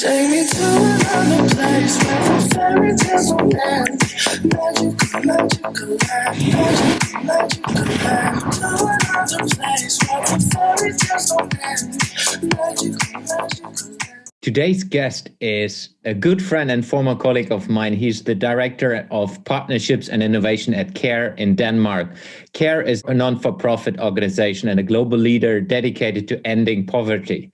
Take me to another place where the fairy tales don't end. Magical, magical land. Magical, magical land. To another place where the fairy tales don't end. Magical, magical land. Today's guest is a good friend and former colleague of mine. He's the director of partnerships and innovation at CARE in Denmark. CARE is a non-for-profit organization and a global leader dedicated to ending poverty.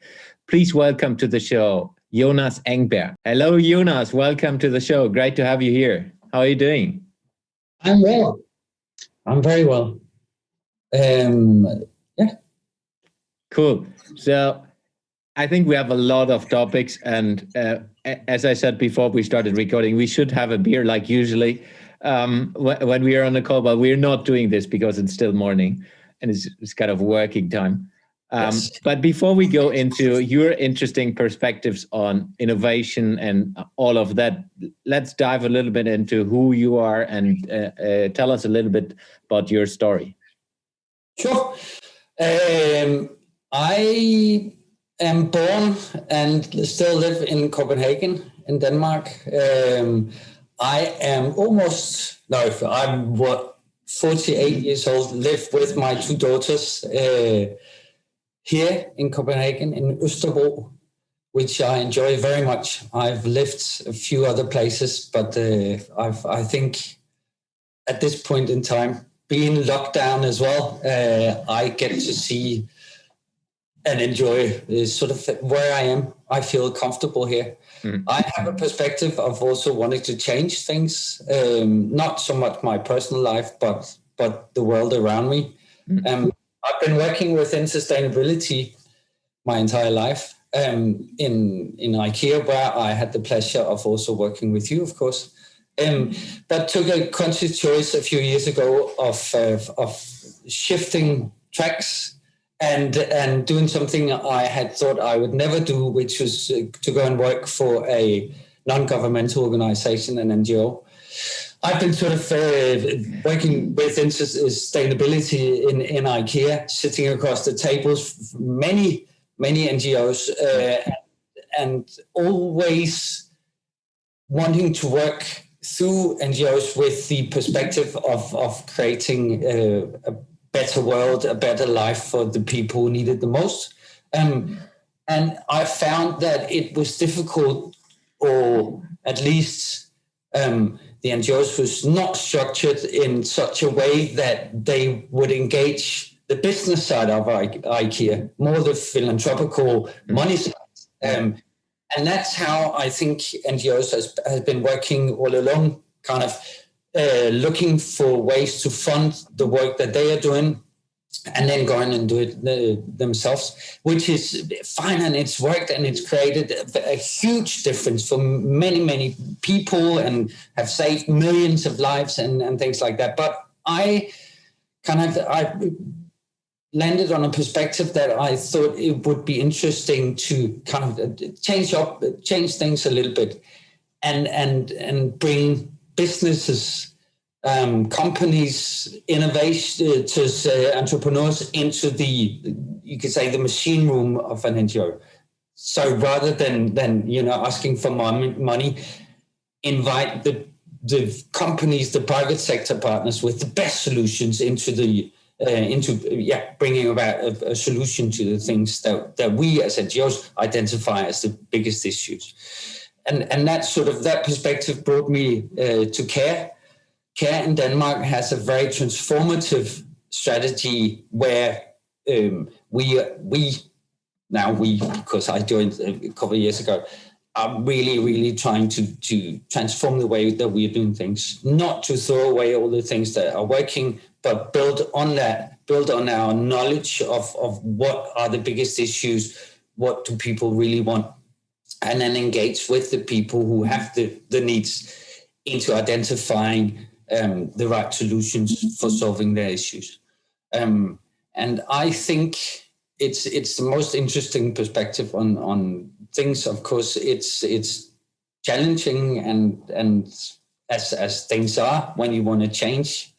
Please welcome to the show, Jonas Engberg. Hello, Jonas. Welcome to the show. Great to have you here. How are you doing? I'm well. I'm very well. Yeah. Cool. So I think we have a lot of topics, and as I said before we started recording, we should have a beer like usually when we are on the call, but we're not doing this because it's still morning and it's kind of working time. Yes. But before we go into your interesting perspectives on innovation and all of that, let's dive a little bit into who you are and tell us a little bit about your story. Sure. I am born and still live in Copenhagen in Denmark. I'm 48 years old, live with my two daughters here in Copenhagen, in Østerbro, which I enjoy very much. I've lived a few other places, but I think at this point in time, being locked down as well, I get to see and enjoy sort of where I am. I feel comfortable here. Mm. I have a perspective of also wanting to change things, not so much my personal life, but the world around me. Mm. I've been working within sustainability my entire life in IKEA, where I had the pleasure of also working with you, of course. But took a conscious choice a few years ago of shifting tracks and doing something I had thought I would never do, which was to go and work for a non-governmental organization, an NGO. I've been sort of working within sustainability in IKEA, sitting across the tables, many NGOs, and always wanting to work through NGOs with the perspective of creating a better world, a better life for the people who need it the most. And I found that it was difficult, or at least the NGOs was not structured in such a way that they would engage the business side of IKEA, more the philanthropical money side. And that's how I think NGOs has been working all along, kind of looking for ways to fund the work that they are doing and then go in and do it themselves, which is fine, and it's worked and it's created a huge difference for many people and have saved millions of lives and things like that. But I landed on a perspective that I thought it would be interesting to kind of change things a little bit and bring businesses, companies, innovators, entrepreneurs into you could say, the machine room of an NGO. So rather than asking for money, invite the companies, the private sector partners with the best solutions into bringing about a solution to the things that we as NGOs identify as the biggest issues. And that perspective brought me to CARE. CARE in Denmark has a very transformative strategy where we, because I joined a couple of years ago, are really trying to transform the way that we're doing things, not to throw away all the things that are working, but build on our knowledge of what are the biggest issues, what do people really want, and then engage with the people who have the needs into identifying the right solutions for solving their issues. And I think it's the most interesting perspective on things. Of course, it's challenging and as things are when you want to change,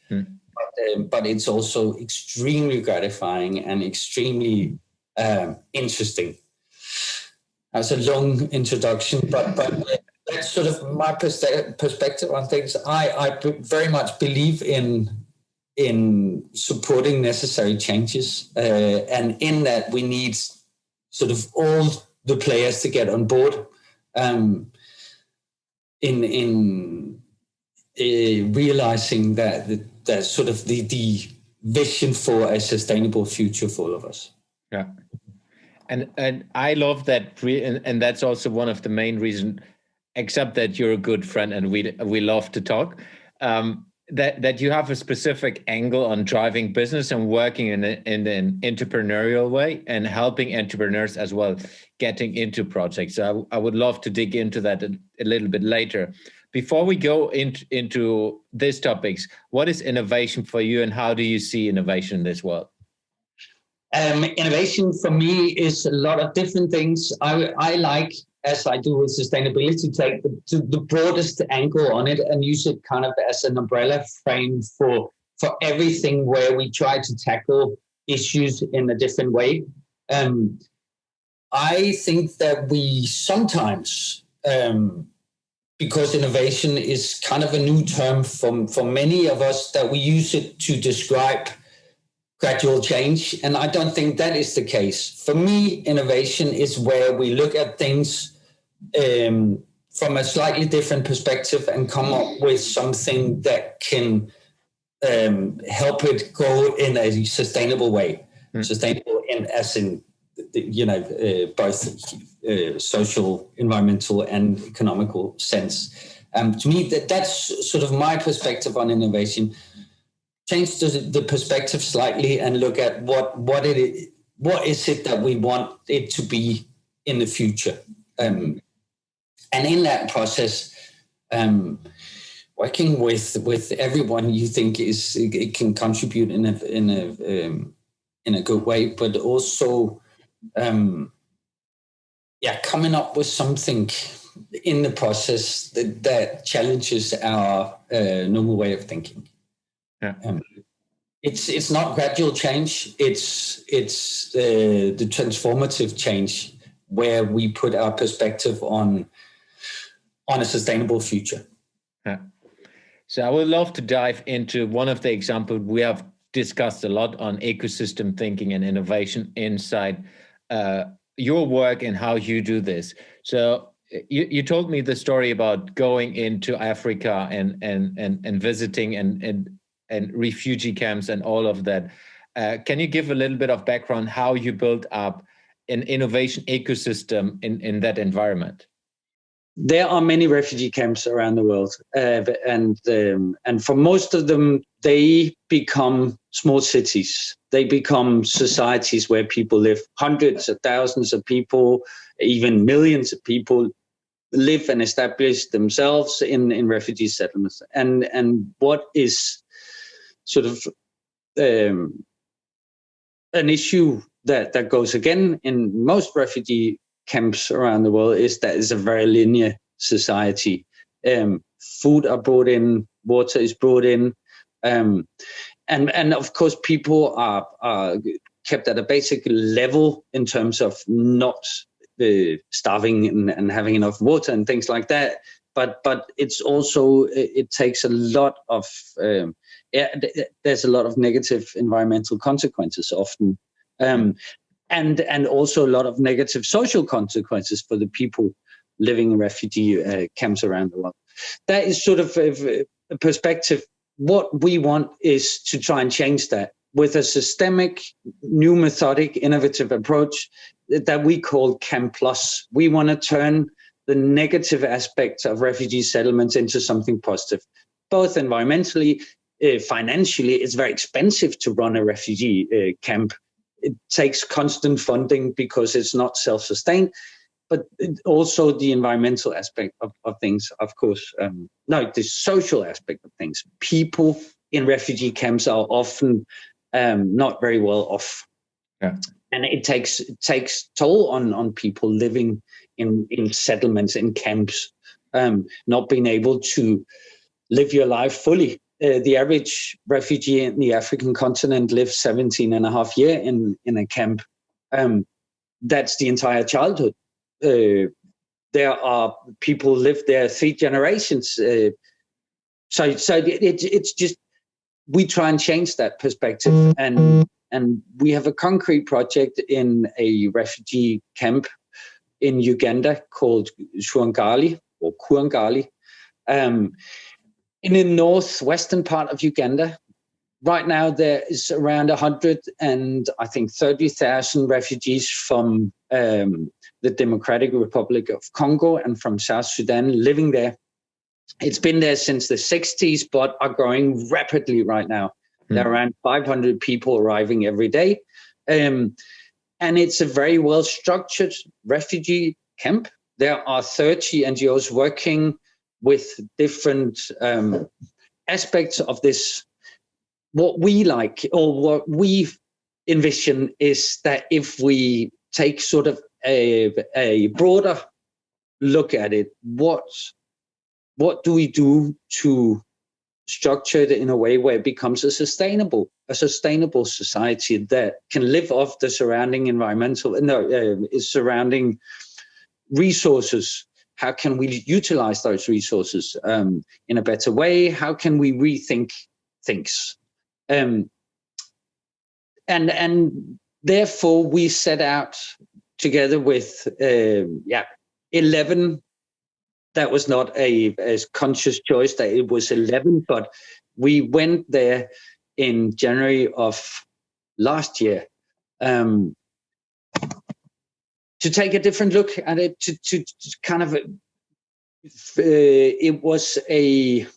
but it's also extremely gratifying and extremely interesting. That's a long introduction, but that's sort of my perspective on things. I very much believe in supporting necessary changes, and in that we need sort of all the players to get on board in realizing that sort of the vision for a sustainable future for all of us. Yeah. And I love that, and that's also one of the main reasons, except that you're a good friend and we love to talk, that you have a specific angle on driving business and working in an entrepreneurial way and helping entrepreneurs as well getting into projects. So I would love to dig into that a little bit later. Before we go into these topics, what is innovation for you and how do you see innovation in this world? Innovation for me is a lot of different things. I like, as I do with sustainability, take the broadest angle on it and use it kind of as an umbrella frame for everything where we try to tackle issues in a different way. I think that we sometimes, because innovation is kind of a new term for many of us, that we use it to describe gradual change. And I don't think that is the case. For me, innovation is where we look at things from a slightly different perspective and come up with something that can help it go in a sustainable way. Sustainable as in, both social, environmental, and economical sense. To me, that's sort of my perspective on innovation. Change the perspective slightly and look at what is it that we want it to be in the future, and in that process, working with everyone you think it can contribute in a good way, but also coming up with something in the process that challenges our normal way of thinking. Yeah. It's not gradual change. It's the transformative change where we put our perspective on a sustainable future. Yeah. So I would love to dive into one of the examples we have discussed a lot on ecosystem thinking and innovation inside your work and how you do this. So you told me the story about going into Africa and visiting and refugee camps and all of that. Can you give a little bit of background how you built up an innovation ecosystem in that environment? There are many refugee camps around the world, and for most of them, they become small cities. They become societies where people live. Hundreds of thousands of people, even millions of people, live and establish themselves in refugee settlements. And what is sort of an issue that goes again in most refugee camps around the world is that it's a very linear society. Food are brought in, water is brought in, and of course people are kept at a basic level in terms of not starving and having enough water and things like that. But it's also, it takes a lot of there's a lot of negative environmental consequences often. And also a lot of negative social consequences for the people living in refugee camps around the world. That is sort of a perspective. What we want is to try and change that with a systemic, new, methodic, innovative approach that we call Camp Plus. We want to turn the negative aspects of refugee settlements into something positive, both environmentally, financially. It's very expensive to run a refugee camp. It takes constant funding because it's not self-sustained, but also the environmental aspect of things, of course. The social aspect of things. People in refugee camps are often not very well off. Yeah. And it takes toll on people living in settlements, in camps, not being able to live your life fully. The average refugee in the African continent lives 17 and a half years in a camp. That's the entire childhood. there are people live there 3 generations. So it's just, we try and change that perspective, and we have a concrete project in a refugee camp in Uganda called Shuangali or Kuangali, in the northwestern part of Uganda. Right now, there is around 130,000 refugees from the Democratic Republic of Congo and from South Sudan living there. It's been there since the 60s, but are growing rapidly right now. There are around 500 people arriving every day. And it's a very well-structured refugee camp. There are 30 NGOs working with different aspects of this. What we like, or what we envision, is that if we take sort of a broader look at it, what do we do to structure it in a way where it becomes a sustainable society that can live off the surrounding surrounding resources? How can we utilize those resources in a better way? How can we rethink things? And therefore we set out together with 11. That was not a conscious choice that it was 11, but we went there in January of last year to take a different look at it, to kind of, it was a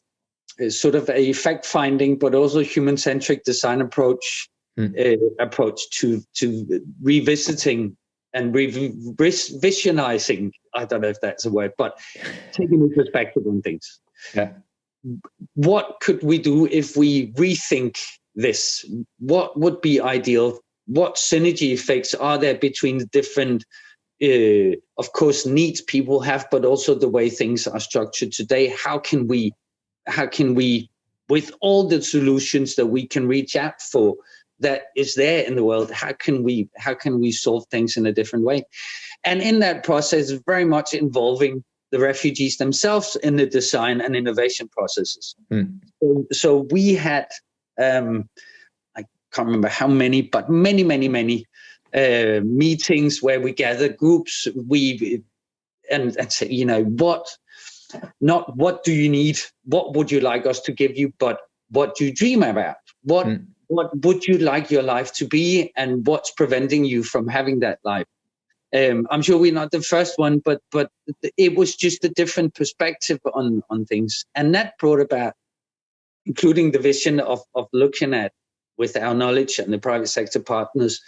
sort of a fact-finding, but also human-centric design approach to revisiting and visionizing, I don't know if that's a word, but taking a perspective on things. Yeah. What could we do if we rethink this? What would be ideal? What synergy effects are there between the different, of course, needs people have, but also the way things are structured today? How can we, with all the solutions that we can reach out for, that is there in the world, how can we solve things in a different way? And in that process, very much involving the refugees themselves in the design and innovation processes. So we had, I can't remember how many, but many meetings where we gather groups. And say, what do you need? What would you like us to give you? But what do you dream about? What would you like your life to be, and what's preventing you from having that life? I'm sure we're not the first one, but it was just a different perspective on things. And that brought about, including the vision of looking at, with our knowledge and the private sector partners,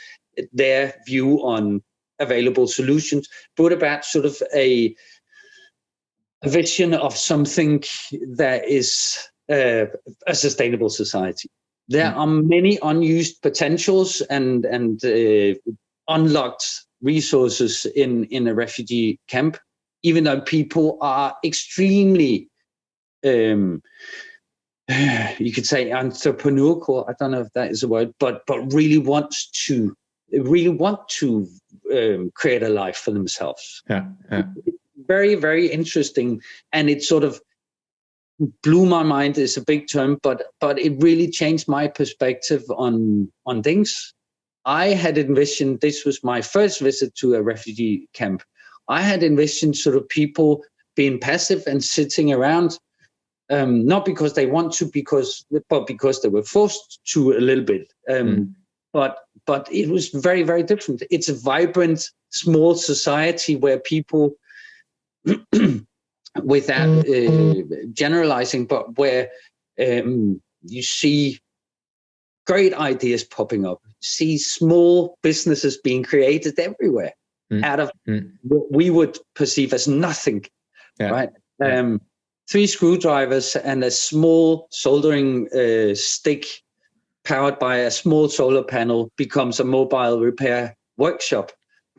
their view on available solutions, brought about sort of a vision of something that is a sustainable society. There are many unused potentials and unlocked resources in a refugee camp, even though people are extremely, you could say entrepreneurial. I don't know if that is a word, but really want to create a life for themselves. Yeah. Very, very interesting, and it sort of blew my mind is a big term, but it really changed my perspective on things. I had envisioned, this was my first visit to a refugee camp, I had envisioned sort of people being passive and sitting around, not because they want to, but because they were forced to a little bit. But it was very, very different. It's a vibrant, small society where people, without generalizing, but where you see great ideas popping up, see small businesses being created everywhere out of what we would perceive as nothing, right? 3 screwdrivers and a small soldering stick powered by a small solar panel becomes a mobile repair workshop.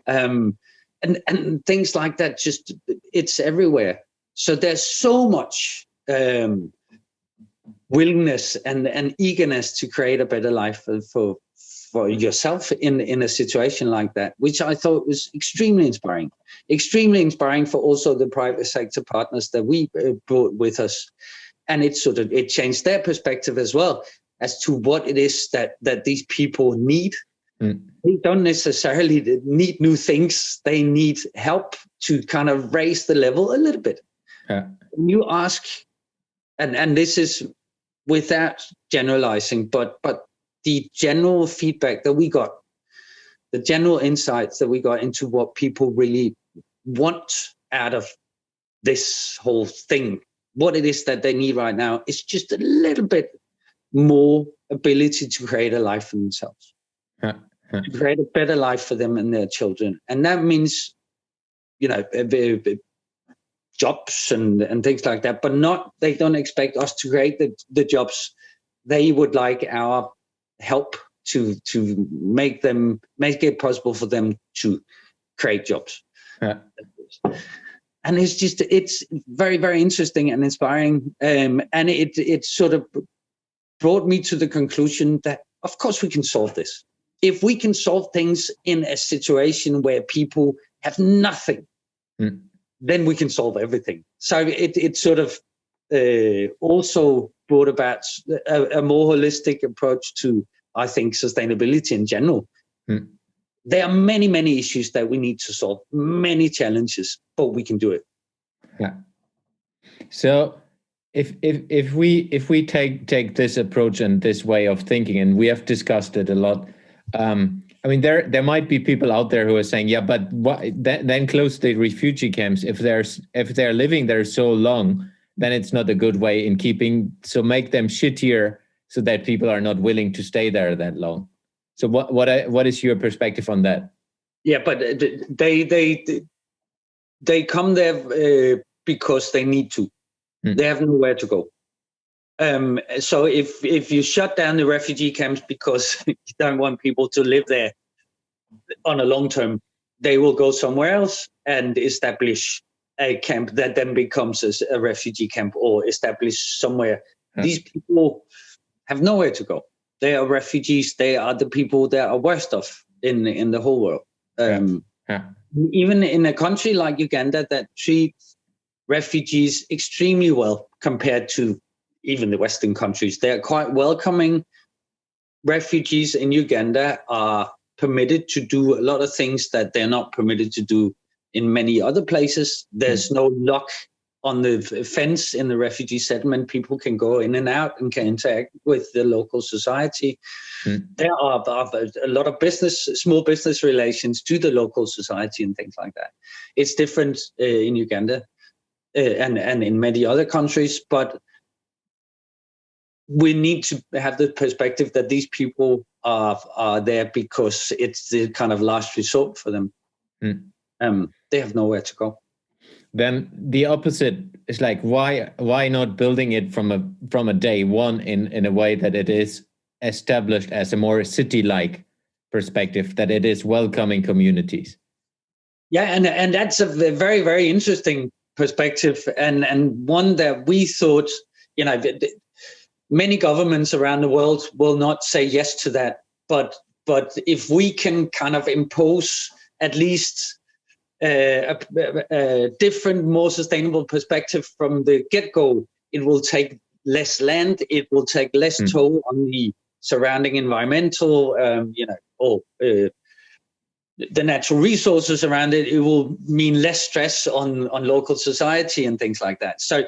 And things like that, just, it's everywhere. So there's so much willingness and eagerness to create a better life for yourself in a situation like that, which I thought was extremely inspiring for also the private sector partners that we brought with us. And it changed their perspective as well as to what it is that these people need. They don't necessarily need new things. They need help to kind of raise the level a little bit. When you ask, and this is without generalizing, but the general feedback that we got, the general insights that we got into what people really want out of this whole thing, what it is that they need right now is just a little bit more ability to create a life for themselves, to create a better life for them and their children. And that means, jobs and things like that, but they don't expect us to create the jobs. They would like our help to make it possible for them to create jobs. And it's very, very interesting and inspiring. And it sort of brought me to the conclusion that, of course, we can solve this. If we can solve things in a situation where people have nothing, then we can solve everything. So it sort of also brought about a more holistic approach to, I think, sustainability in general. There are many, many issues that we need to solve, many challenges, but we can do it. Yeah. So if we take this approach and this way of thinking, and we have discussed it a lot, I mean, there might be people out there who are saying, yeah, but then close the refugee camps. If they're living there so long, then it's not a good way in keeping. So make them shittier so that people are not willing to stay there that long. So what is your perspective on that? Yeah, but they come there because they need to. They have nowhere to go. So if you shut down the refugee camps because you don't want people to live there on a long term, they will go somewhere else and establish a camp that then becomes a refugee camp or established somewhere. These people have nowhere to go. They are refugees. They are the people that are worst off in the whole world. Even in a country like Uganda that treats refugees extremely well compared to even the Western countries. They're quite welcoming. Refugees in Uganda are permitted to do a lot of things that they're not permitted to do in many other places. There's no lock on the fence in the refugee settlement. People can go in and out and can interact with the local society. There are a lot of small business relations to the local society and things like that. It's different in Uganda and in many other countries, but we need to have the perspective that these people are there because it's the kind of last resort for them. They have nowhere to go. Then the opposite is like, why not building it from a day one in a way that it is established as a more city-like perspective, that it is welcoming communities? Yeah, and that's a very, very interesting perspective, and one that we thought, many governments around the world will not say yes to that, but if we can kind of impose at least a different, more sustainable perspective from the get-go, it will take less land, it will take less toll on the surrounding environmental, or the natural resources around it. It will mean less stress on local society and things like that. So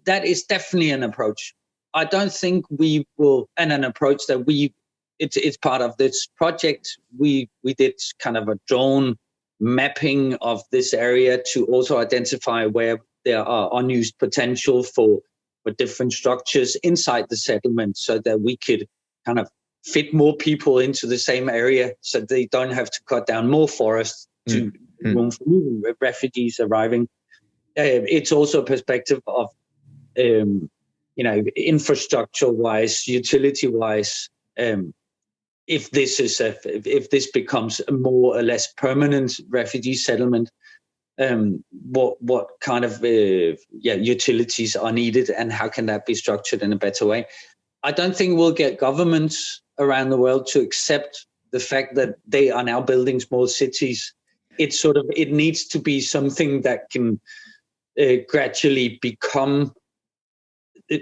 that is definitely an approach. I don't think we will, and an approach that it's part of this project. We did kind of a drone mapping of this area to also identify where there are unused potential for different structures inside the settlement, so that we could kind of fit more people into the same area, so they don't have to cut down more forests to room for new refugees arriving. It's also a perspective of, infrastructure-wise, utility-wise. If this becomes a more or less permanent refugee settlement, what kind of utilities are needed, and how can that be structured in a better way? I don't think we'll get governments around the world to accept the fact that they are now building small cities. It needs to be something that can gradually become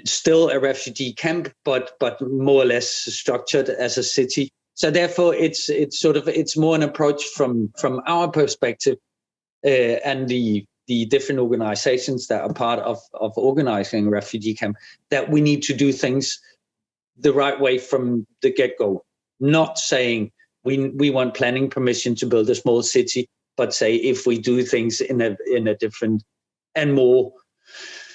still a refugee camp, but more or less structured as a city. So therefore, it's more an approach from our perspective and the different organizations that are part of organizing a refugee camp, that we need to do things the right way from the get-go. Not saying we want planning permission to build a small city, but say if we do things in a different and more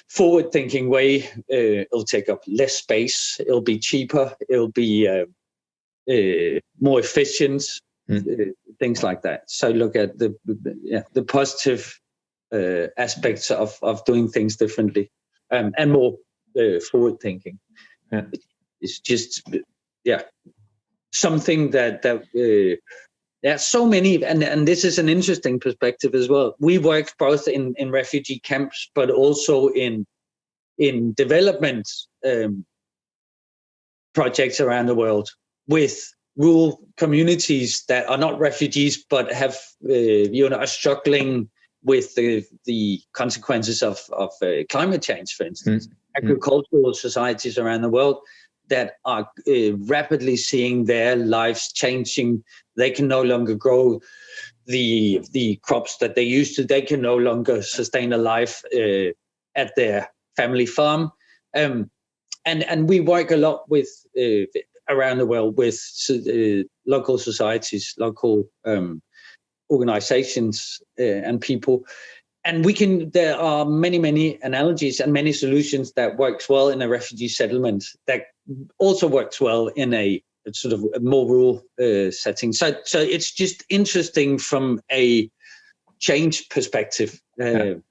forward-thinking way, it'll take up less space, it'll be cheaper, it'll be more efficient, things like that. So look at the positive aspects of doing things differently and more forward-thinking. Yeah. It's just something that there are so many, and this is an interesting perspective as well. We work both in refugee camps, but also in development projects around the world with rural communities that are not refugees, but have are struggling with the consequences of climate change, for instance. Agricultural societies around the world that are rapidly seeing their lives changing. They can no longer grow the crops that they used to. They can no longer sustain a life at their family farm. And we work a lot with around the world with local societies, local organizations and people. And there are many analogies and many solutions that works well in a refugee settlement that also works well in a sort of a more rural setting. So it's just interesting from a change perspective in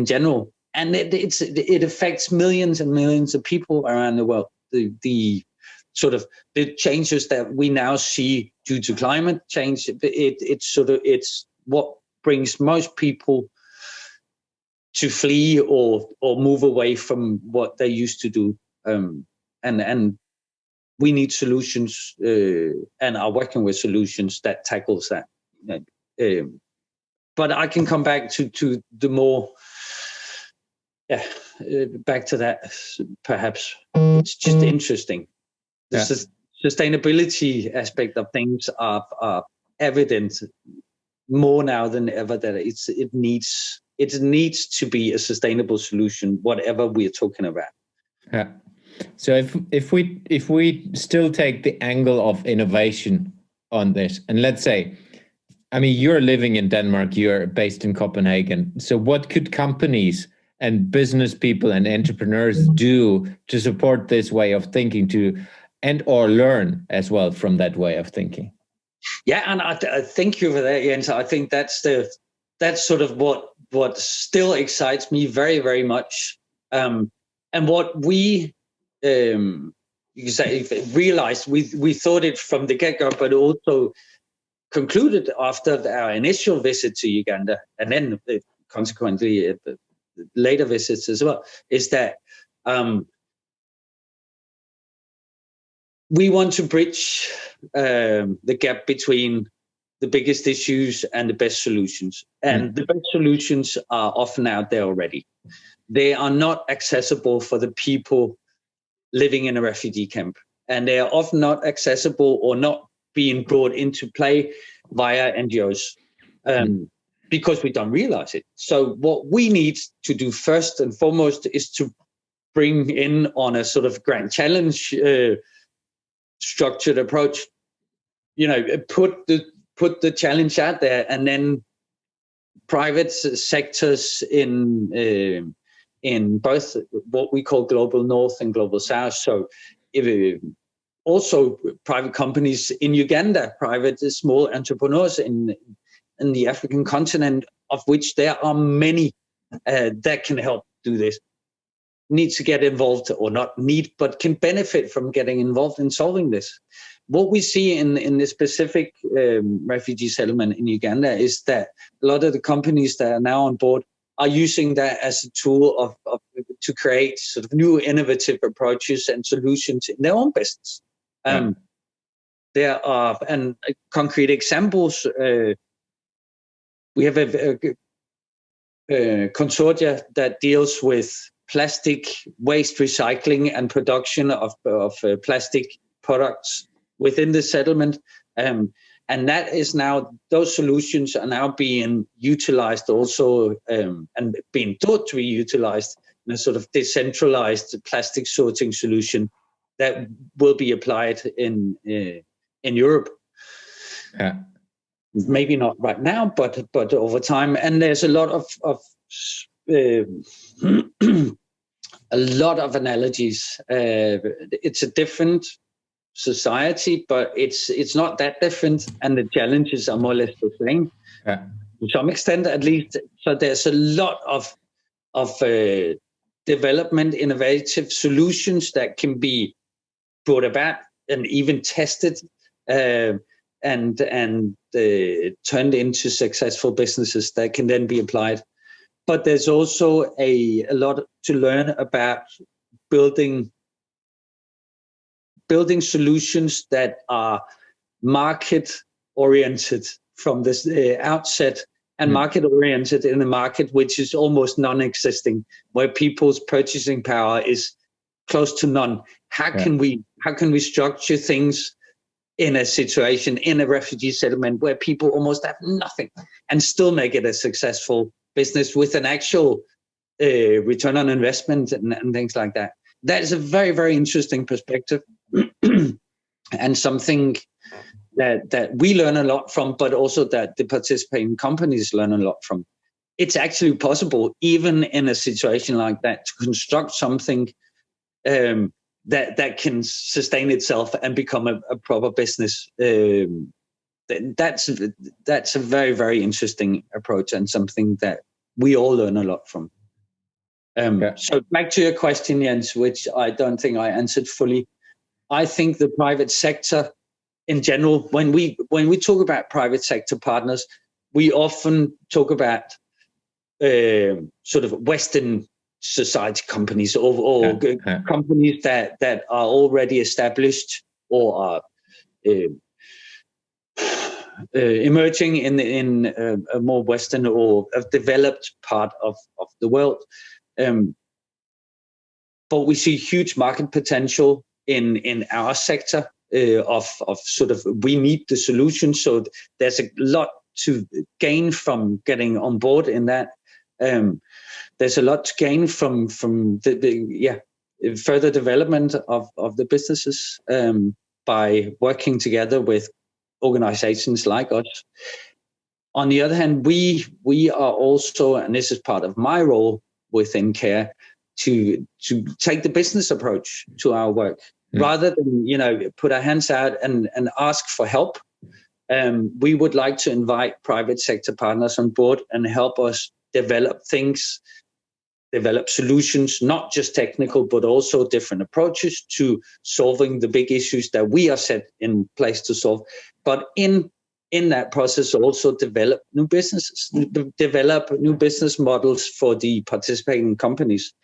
general. And it affects millions and millions of people around the world. The sort of the changes that we now see due to climate change, it's what brings most people to flee or move away from what they used to do. And we need solutions and are working with solutions that tackles that. But I can come back to the more, back to that perhaps. It's just interesting. The sustainability aspect of things are evident more now than ever that it needs to be a sustainable solution, whatever we're talking about. Yeah. So if we still take the angle of innovation on this, and let's say, I mean, you're living in Denmark, you're based in Copenhagen. So what could companies and business people and entrepreneurs do to support this way of thinking or learn as well from that way of thinking? Yeah, and I thank you for that, Jens. I think that's sort of what still excites me very, very much, and what we you can say realized. We thought it from the get-go, but also concluded after our initial visit to Uganda, and then consequently later visits as well, is that we want to bridge the gap between the biggest issues and the best solutions. And the best solutions are often out there already. They are not accessible for the people living in a refugee camp. And they are often not accessible or not being brought into play via NGOs because we don't realize it. So what we need to do first and foremost is to bring in on a sort of grand challenge structured approach, put the challenge out there, and then private sectors in both what we call global north and global south. So also private companies in Uganda, private small entrepreneurs in the African continent, of which there are many that can help do this. Need to get involved, or not need, but can benefit from getting involved in solving this. What we see in this specific refugee settlement in Uganda is that a lot of the companies that are now on board are using that as a tool to create sort of new innovative approaches and solutions in their own business. There are concrete examples. We have a consortia that deals with plastic waste recycling and production of plastic products within the settlement. And that is now, those solutions are now being utilized also and being thought to be utilized in a sort of decentralized plastic sorting solution that will be applied in Europe. Yeah. Maybe not right now, but over time. And there's a lot of a lot of analogies. It's a different society, but it's not that different, and the challenges are more or less the same, to some extent at least. So there's a lot of development, innovative solutions that can be brought about and even tested and turned into successful businesses that can then be applied. But there's also a lot to learn about building solutions that are market-oriented from this outset, and market-oriented in a market which is almost non-existing, where people's purchasing power is close to none. How can we structure things in a situation, in a refugee settlement, where people almost have nothing and still make it a successful business with an actual return on investment and things like that? That is a very, very interesting perspective and something that we learn a lot from, but also that the participating companies learn a lot from. It's actually possible, even in a situation like that, to construct something that can sustain itself and become a proper business. That's a very, very interesting approach, and something that we all learn a lot from. So back to your question, Jens, which I don't think I answered fully. I think the private sector in general, when we talk about private sector partners, we often talk about sort of Western society companies or companies that are already established or are emerging in a more Western or a developed part of the world. But we see huge market potential in our sector of sort of, we need the solution. So there's a lot to gain from getting on board in that. There's a lot to gain from the further development of the businesses by working together with organizations like us. On the other hand, we are also, and this is part of my role within CARE, to take the business approach to our work. Rather than put our hands out and ask for help. We would like to invite private sector partners on board and help us develop things, develop solutions, not just technical, but also different approaches to solving the big issues that we are set in place to solve. But in that process, also develop new businesses, develop new business models for the participating companies.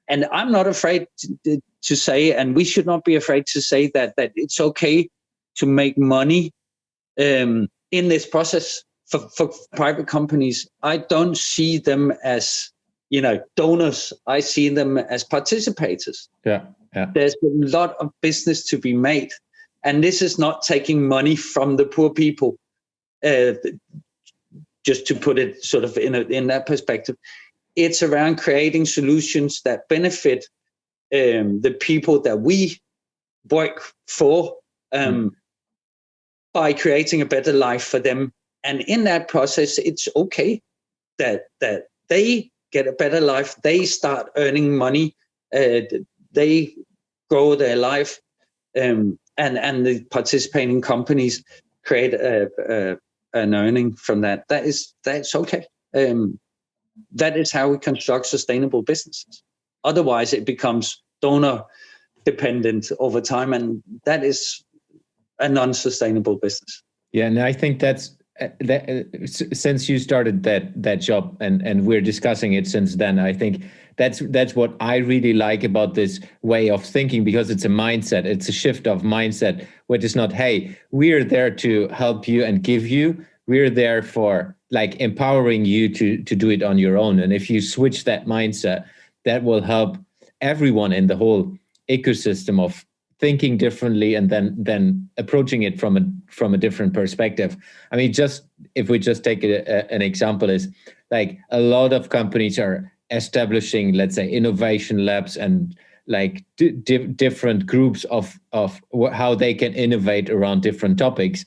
And I'm not afraid to say, and we should not be afraid to say that it's okay to make money in this process for private companies. I don't see them as donors. I see them as participators. There's a lot of business to be made, and this is not taking money from the poor people. Just to put it sort of in that perspective, it's around creating solutions that benefit the people that we work for by creating a better life for them. And in that process, it's okay that they get a better life. They start earning money. They grow their life, and the participating companies create an earning from that. That's okay. That is how we construct sustainable businesses. Otherwise, it becomes donor dependent over time, and that is a non-sustainable business. Yeah, and I think that's since you started that job and we're discussing it since then, I think that's what I really like about this way of thinking, because it's a mindset. It's a shift of mindset, which is not, hey, we're there to help you and give you. We're there for like empowering you to do it on your own. And if you switch that mindset, that will help everyone in the whole ecosystem of thinking differently and then approaching it from a different perspective. I mean, just if we just take an example, is like a lot of companies are establishing, let's say, innovation labs and like different groups of how they can innovate around different topics.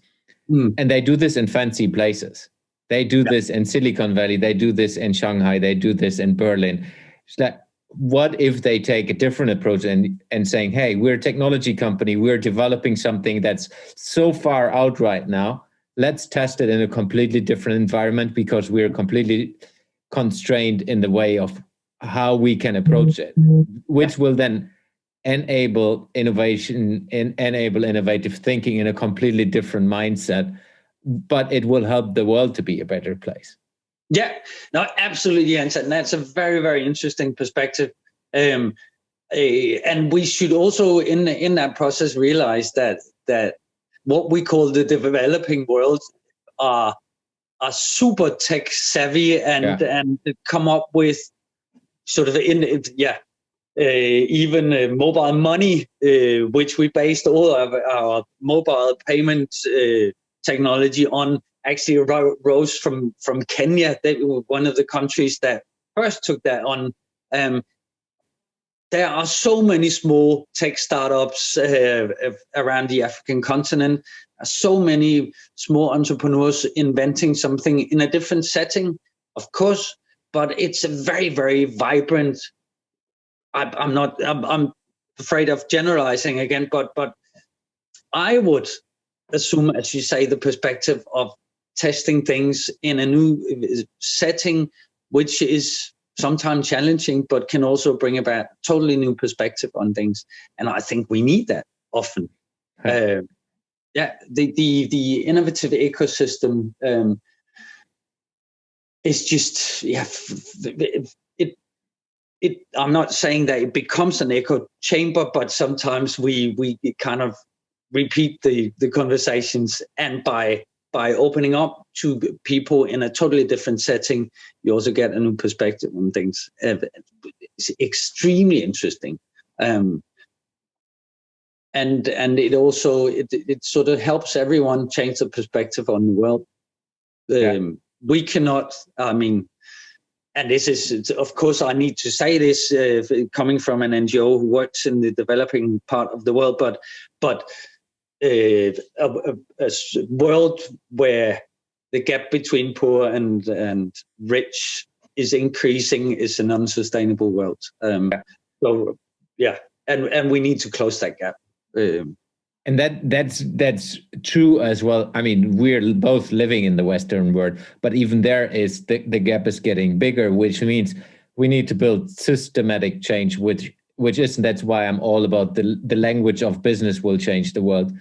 And they do this in fancy places. They do this in Silicon Valley. They do this in Shanghai. They do this in Berlin. So that, what if they take a different approach and saying, hey, we're a technology company, we're developing something that's so far out right now, let's test it in a completely different environment, because we're completely constrained in the way of how we can approach it, which will then enable innovation and enable innovative thinking in a completely different mindset, but it will help the world to be a better place. Yeah, no, absolutely, Jens, and that's a very, very interesting perspective. And we should also, in that process, realize that what we call the developing world are super tech savvy and come up with sort of even mobile money, which we based all of our mobile payment technology on. Actually rose from Kenya. They were one of the countries that first took that on. There are so many small tech startups around the African continent. So many small entrepreneurs inventing something in a different setting, of course, but it's a very, very vibrant. I'm afraid of generalizing again, but I would assume, as you say, the perspective of testing things in a new setting, which is sometimes challenging, but can also bring about totally new perspective on things. And I think we need that often. The innovative ecosystem is just, I'm not saying that it becomes an echo chamber, but sometimes we kind of repeat the conversations, and by opening up to people in a totally different setting, you also get a new perspective on things. It's extremely interesting, and it also it sort of helps everyone change the perspective on the world. We cannot. I mean, and this is, of course, I need to say this coming from an NGO who works in the developing part of the world, but a world where the gap between poor and rich is increasing is an unsustainable world. So and we need to close that gap. And that's true as well. I mean, we're both living in the Western world, but even there is the gap is getting bigger, which means we need to build systematic change, which isn't. That's why I'm all about the language of business will change the world,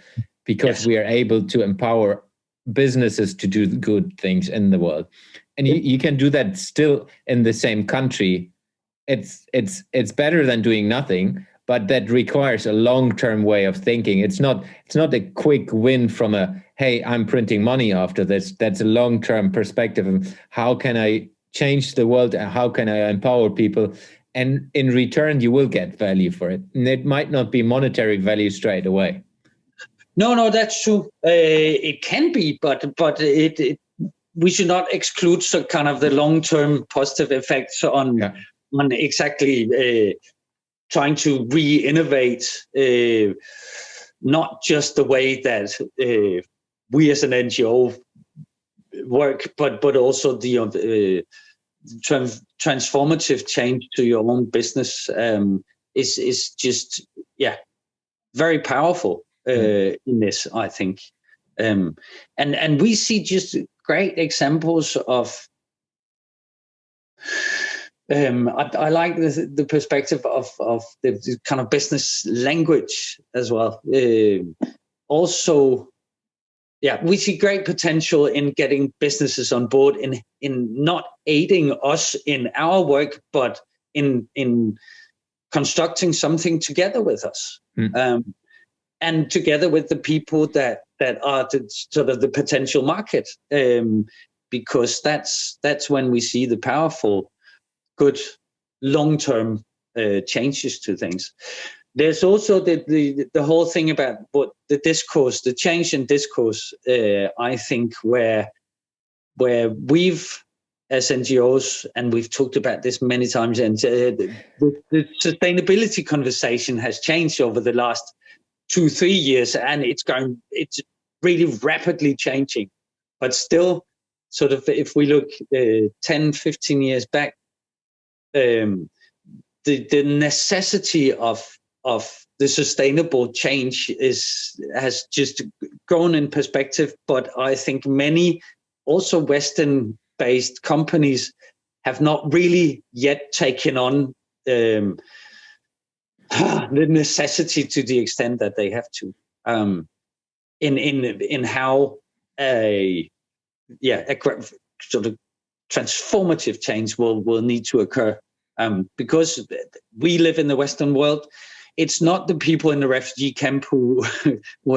because we are able to empower businesses to do good things in the world, and you can do that still in the same country. It's better than doing nothing, but that requires a long-term way of thinking. It's not a quick win from hey, I'm printing money after this. That's a long-term perspective of how can I change the world and how can I empower people. And in return, you will get value for it. And it might not be monetary value straight away. No, that's true. It can be, but we should not exclude so kind of the long-term positive effects on exactly trying to re-innovate, not just the way that we as an NGO work, but also the transformative change to your own business is just very powerful in this, I think, and we see just great examples of. I like the perspective of the kind of business language as well. Also, we see great potential in getting businesses on board in not aiding us in our work, but in constructing something together with us, and together with the people that are sort of the potential market, because that's when we see the powerful, good, long-term changes to things. There's also the whole thing about what the discourse, the change in discourse. I think where we've, as NGOs, and we've talked about this many times, and the sustainability conversation has changed over the last 2-3 years, and it's really rapidly changing. But still, sort of, if we look 10-15 years back, the necessity of the sustainable change has just grown in perspective. But I think many also Western-based companies have not really yet taken on the necessity to the extent that they have to, in how a sort of transformative change will need to occur, because we live in the Western world. It's not the people in the refugee camp who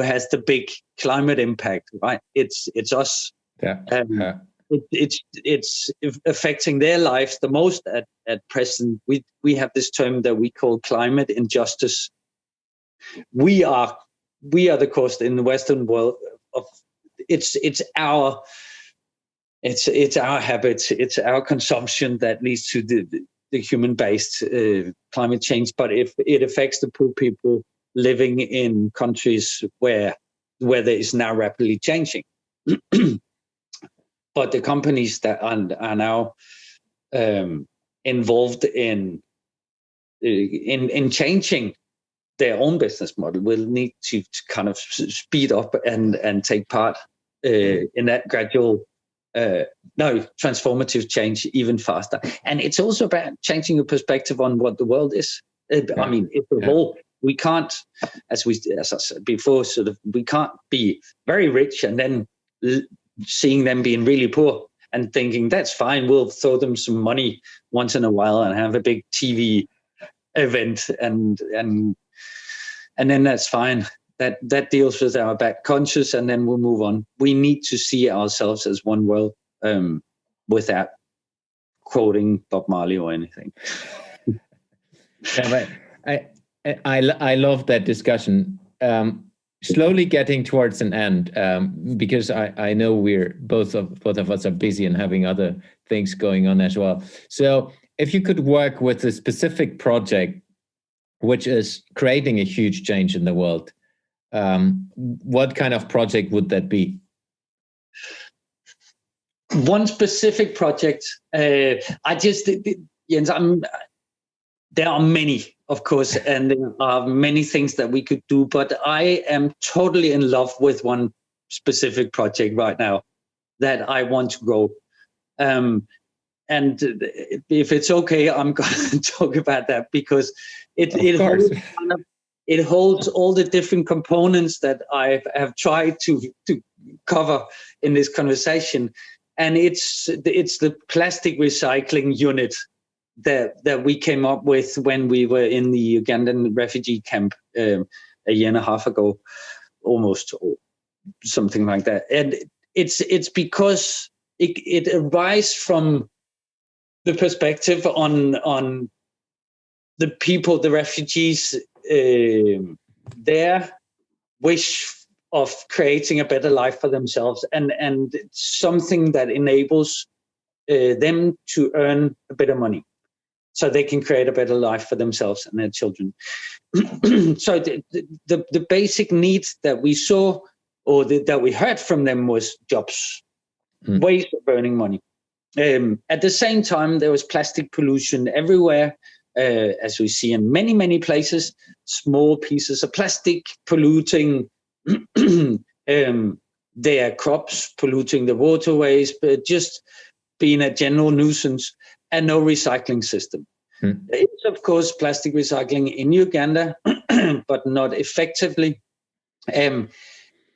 has the big climate impact, right? It's us. It's affecting their lives the most at present. We have this term that we call climate injustice. We are the cost in the Western world of it's our habits, it's our consumption that leads to the human-based climate change. But if it affects the poor people living in countries where weather is now rapidly changing. But the companies that are now involved in changing their own business model will need to kind of speed up and take part in that gradual, transformative change even faster. And it's also about changing your perspective on what the world is. I mean, it's a whole. We can't, as I said before, sort of, we can't be very rich and then seeing them being really poor and thinking that's fine, we'll throw them some money once in a while and have a big TV event and then that's fine. That deals with our back conscious, and then we'll move on. We need to see ourselves as one world, without quoting Bob Marley or anything. Yeah, but I love that discussion. Slowly getting towards an end, because I know we're both of us are busy and having other things going on as well. So if you could work with a specific project which is creating a huge change in the world, what kind of project would that be? One specific project, Jens, there are many, of course, and there are many things that we could do, but I am totally in love with one specific project right now that I want to grow. And if it's okay, I'm going to talk about that because it holds all the different components that I have tried to cover in this conversation. And it's the plastic recycling unit that we came up with when we were in the Ugandan refugee camp a year and a half ago, almost, or something like that. And it's because it arises from the perspective on the people, the refugees, their wish of creating a better life for themselves, and something that enables them to earn a bit of money so they can create a better life for themselves and their children. So the basic needs that we saw or that we heard from them was jobs, ways of earning money. At the same time, there was plastic pollution everywhere, as we see in many, many places, small pieces of plastic polluting their crops, polluting the waterways, but just being a general nuisance, and no recycling system. It's, of course, plastic recycling in Uganda, but not effectively.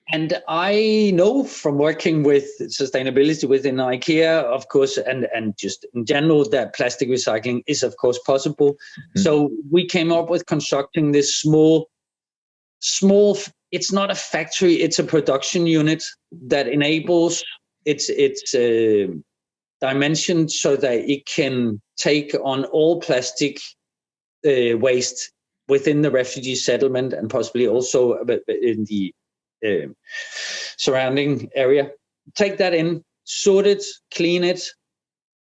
And I know from working with sustainability within IKEA, of course, and just in general, that plastic recycling is, of course, possible. Mm-hmm. So we came up with constructing this small, it's not a factory, it's a production unit that enables its dimension so that it can take on all plastic waste within the refugee settlement and possibly also in the surrounding area. Take that in, sort it, clean it,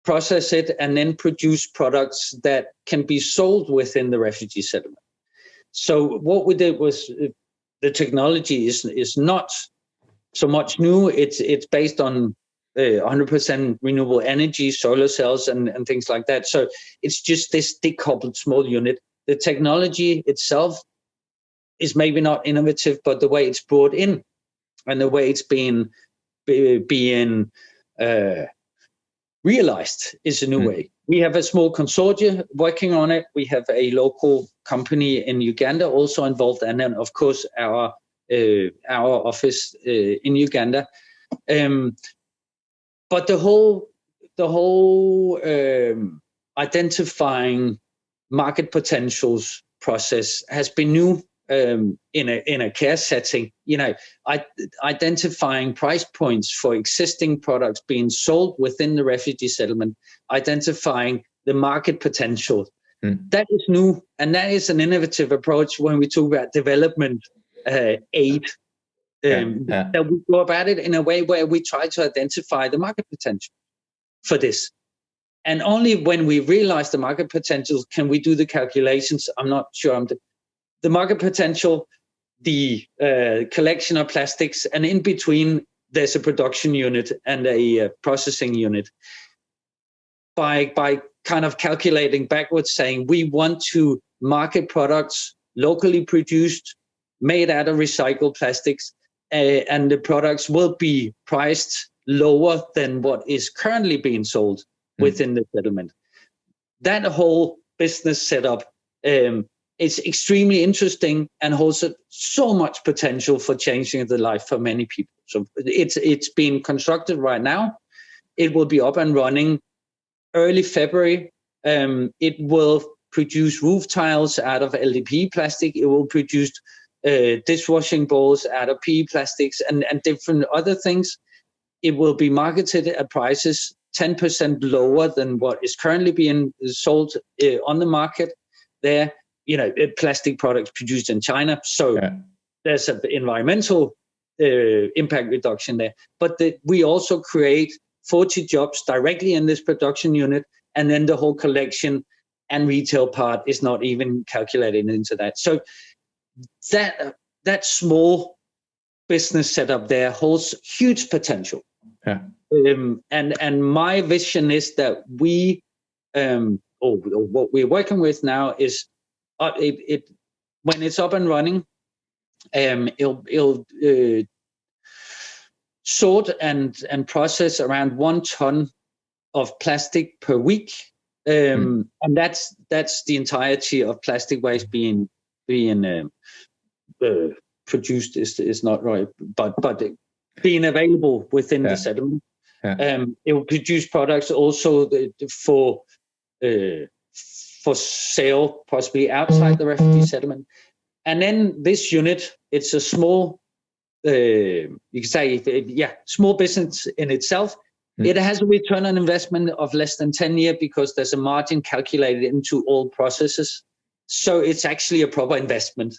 process it, and then produce products that can be sold within the refugee settlement. So what we did was, the technology is not so much new. It's based on 100% renewable energy, solar cells, and things like that. So it's just this decoupled small unit. The technology itself is maybe not innovative, but the way it's brought in and the way it's being realized is a new way. We have a small consortium working on it. We have a local company in Uganda also involved, and then of course our office in Uganda. But the whole identifying market potentials process has been new. In a care setting, identifying price points for existing products being sold within the refugee settlement, identifying the market potential. That is new, and that is an innovative approach when we talk about development aid. That we go about it in a way where we try to identify the market potential for this. And only when we realize the market potential can we do the calculations. I'm not sure the market potential, the collection of plastics, and in between there's a production unit and a processing unit. By kind of calculating backwards, saying we want to market products locally produced, made out of recycled plastics, and the products will be priced lower than what is currently being sold within the settlement. That whole business setup it's extremely interesting and holds so much potential for changing the life for many people. So it's being constructed right now. It will be up and running early February. It will produce roof tiles out of LDPE plastic. It will produce dishwashing bowls out of PE plastics and different other things. It will be marketed at prices 10% lower than what is currently being sold on the market there. Plastic products produced in China. So there's an environmental impact reduction there. But we also create 40 jobs directly in this production unit, and then the whole collection and retail part is not even calculated into that. So that small business setup there holds huge potential. And my vision is that we, or what we're working with now is, when it's up and running, it'll sort and process around 1 ton of plastic per week, and that's the entirety of plastic waste being produced is not right, but being available within the settlement. It will produce products also for sale, possibly outside the refugee settlement. And then this unit, it's a small, you can say, small business in itself. It has a return on investment of less than 10 years because there's a margin calculated into all processes. So it's actually a proper investment.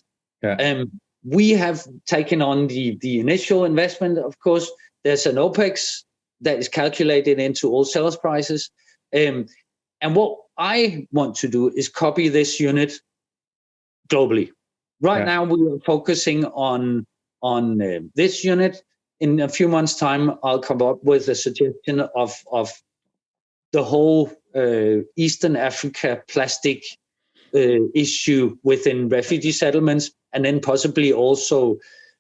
We have taken on the initial investment, of course. There's an OPEX that is calculated into all sales prices. And what I want to do is copy this unit globally. Right now, we are focusing on this unit. In a few months' time, I'll come up with a suggestion of the whole Eastern Africa plastic issue within refugee settlements, and then possibly also,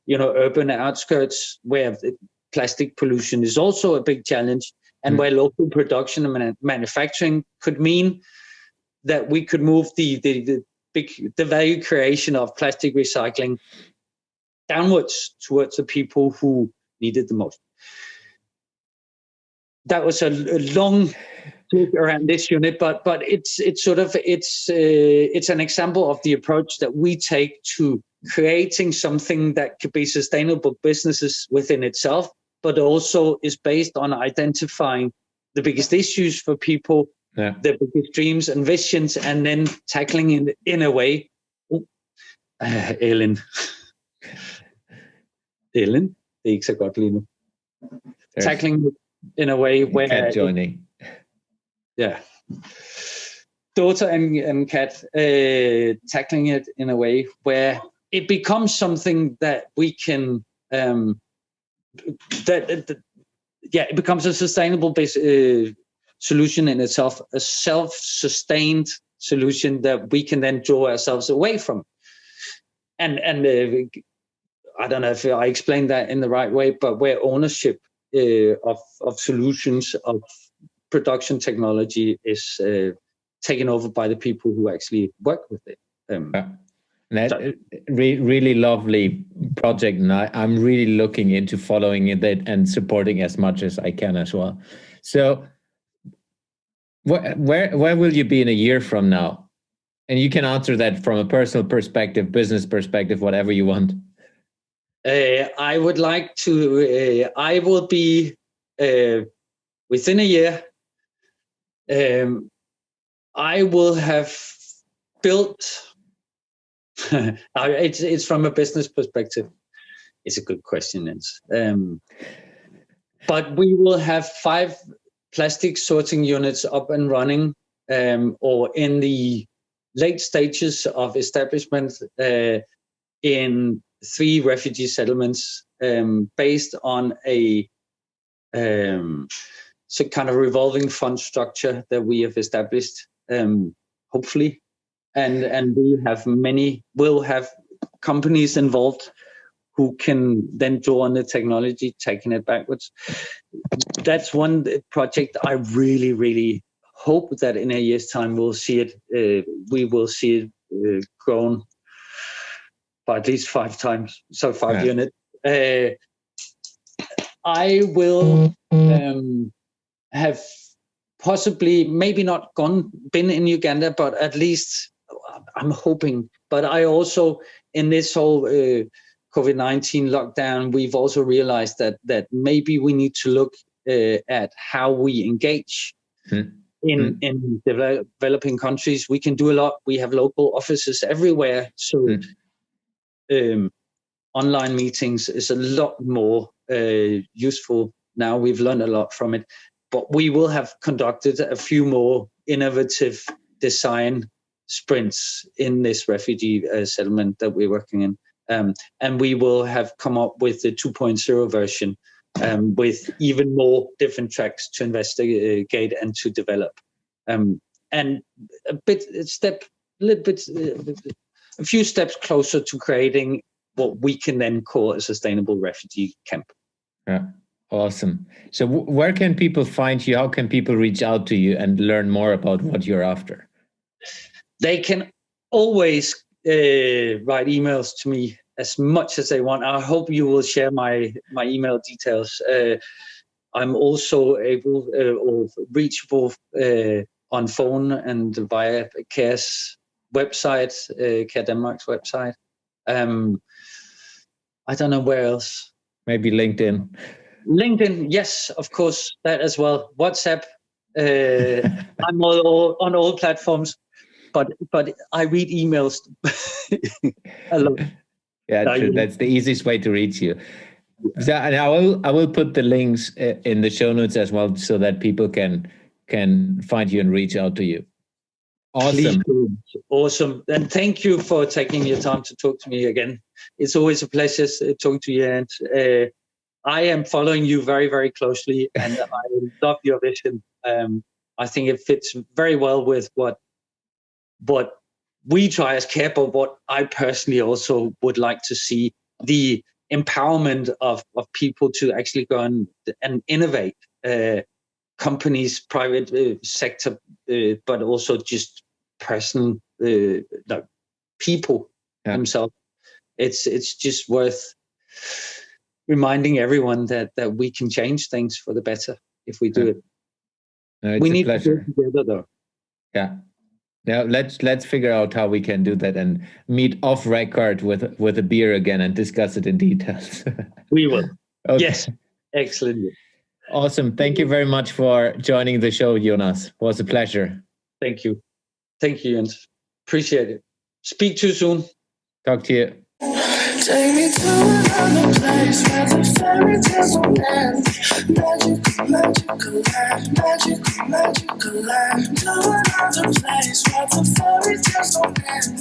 urban outskirts where plastic pollution is also a big challenge. And where local production and manufacturing could mean that we could move the value creation of plastic recycling downwards towards the people who need it the most. That was a long talk around this unit, but it's an example of the approach that we take to creating something that could be sustainable businesses within itself, but also is based on identifying the biggest issues for people, the biggest dreams and visions, and then tackling it in a way. Ellen, det er ikke så godt lige nu. Tackling it in a way where joining. Daughter and Kat, tackling it in a way where it becomes something that we can, it becomes a sustainable solution in itself, a self-sustained solution that we can then draw ourselves away from. And I don't know if I explained that in the right way, but where ownership of solutions, of production technology is taken over by the people who actually work with it. Really lovely project, and I'm really looking into following it and supporting as much as I can as well. So where will you be in a year from now? And you can answer that from a personal perspective, business perspective, whatever you want. I would like to, I will be within a year, I will have built, it's from a business perspective. It's a good question. But we will have 5 plastic sorting units up and running, or in the late stages of establishment in 3 refugee settlements, based on a so kind of revolving fund structure that we have established, hopefully, and we'll have companies involved who can then draw on the technology, taking it backwards. That's one project I really, really hope that in a year's time we'll see it. We will see it grown by at least 5 times, so 5 units. I will have possibly, maybe not been in Uganda, but at least I'm hoping. But I also, in this whole COVID-19 lockdown, we've also realized that maybe we need to look at how we engage in developing countries. We can do a lot. We have local offices everywhere. So online meetings is a lot more useful now. We've learned a lot from it. But we will have conducted a few more innovative design sprints in this refugee settlement that we're working in. And we will have come up with the 2.0 version with even more different tracks to investigate and to develop. And a few steps closer to creating what we can then call a sustainable refugee camp. Yeah, awesome. So where can people find you? How can people reach out to you and learn more about what you're after? They can always write emails to me as much as they want. I hope you will share my email details. I'm also able or reachable on phone and via CARE's website, CARE Denmark's website. I don't know where else. Maybe LinkedIn. LinkedIn, yes, of course, that as well. WhatsApp. I'm on all platforms, but I read emails a lot. Yeah, true. That's the easiest way to reach you. So, and I will put the links in the show notes as well, so that people can find you and reach out to you. Awesome. Awesome. And thank you for taking your time to talk to me again. It's always a pleasure talking to you. And I am following you very, very closely, and I love your vision. I think it fits very well with what we try as CARE, but what I personally also would like to see, the empowerment of people to actually go and innovate, companies, private sector, but also just personal people themselves. It's just worth reminding everyone that we can change things for the better if we do it. No, We it's a need to pleasure. do it together, though. Yeah. Now let's figure out how we can do that and meet off record with a beer again and discuss it in details. We will. Okay. Yes. Excellent. Awesome. Thank you very much for joining the show, Jonas. It was a pleasure. Thank you. Thank you, Jens. Appreciate it. Speak to you soon. Talk to you. Take me to another place where the fairy tales don't end. Magical, magical land, magical, magical land. To another place where the fairy tales don't end.